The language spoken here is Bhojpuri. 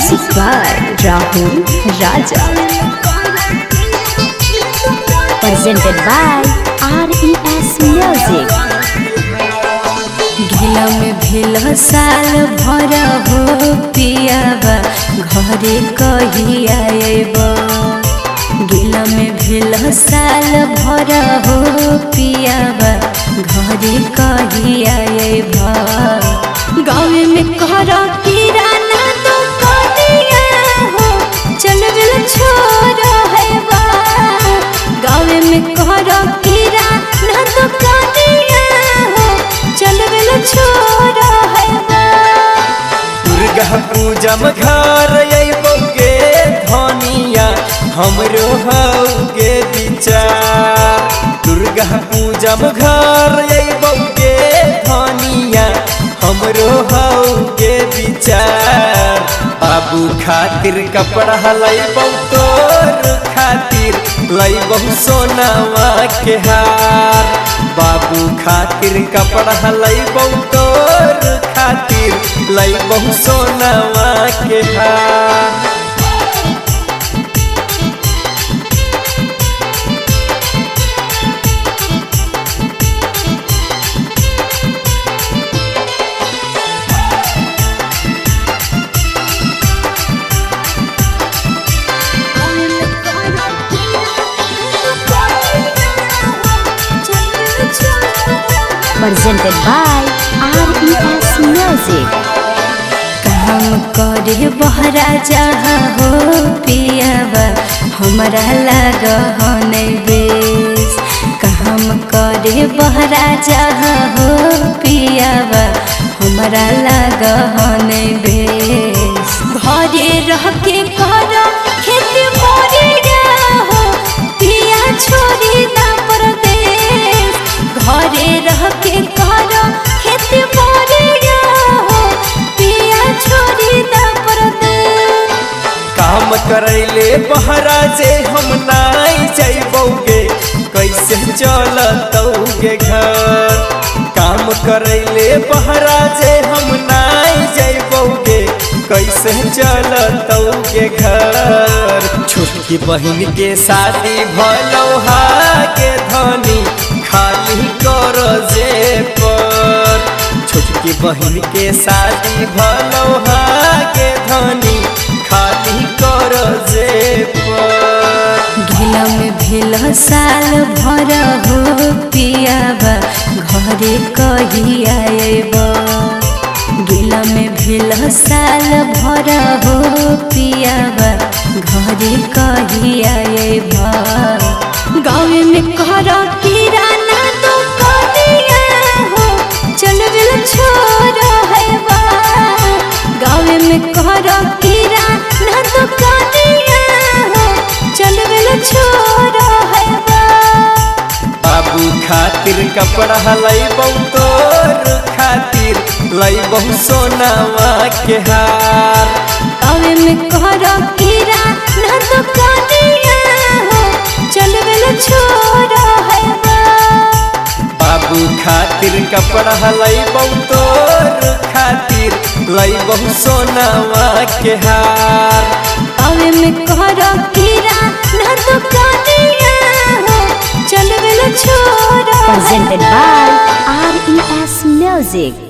Music by Rahul Raja. Presented by RES Music. ढिला में भेल साल भर हो पियाबा घरे कही आएब। गिला में भेल साल भर हो पियाबा घरे कही आएब। गाँव में कर किराना तो कहिया हो चल बिल छोड़ है बा। गाँव में कर किराना तो कहिया हो चल बिल छोड़ है बा। दुर्गा पूजा में घर अइबोगे धनिया हमरो हउगे विचार। दुर्गा पूजा में घर अइबोगे धनिया हमरो हउगे विचार। बाबू खातिर कपड़ा लइबौ तोर खातिर लइबौ सोनावा के हार। बाबू खातिर कपड़ा लइबौ तोर खातिर लइबौ सोनावा के हार। Presented by RES Music. काम करे बहरा जहाँ हो पियाबा हमरा लाग हने बेस। काम करे बहरा जहाँ हो पियाबा हमरा लाग हने बेस। घरे रह के कर खेती बाड़ी हो पिया छोड़ी ना परदेस। घरे रह के कर खेती बाड़ी हो पिया छोड़ी ना परदेस। काम करैले बहरा जे हम नाई जइबोगे कैसे चलतौगे घर। काम करैले बहरा जे हम नाई जइबोगे कैसे चलतौगे घर। छोटकी बहन के शादी भलौ के धनी खाली कर जे पर। छोटकी बहन के शादी भलौ के धनी खाली कर जे पर। ढिला में भेल साल भर हो पियाबा घरे कही आएब। गिला में भेल साल भर हो पियाबा घरे कही आएब। गाँव में कर किराना तो कहिया हो चल बिल छोड़ है बा। गाँव में कर किराना तो कहिया हो चल बिल छोड़ है बा। बाबू खातिर कपड़ा लइबौ तोर खातिर लइबौ सोनावा के हार। गाँव में कर किराना तो कहिया हो चल बिल छोड़ है बा। बाबू खातिर कपड़ा लइबौ तोर खातिर लइबौ सोनावा के हार। गाँव में कर किराना तो कहिया हो चल बिल छोड़ है बा। Presented by RES Music.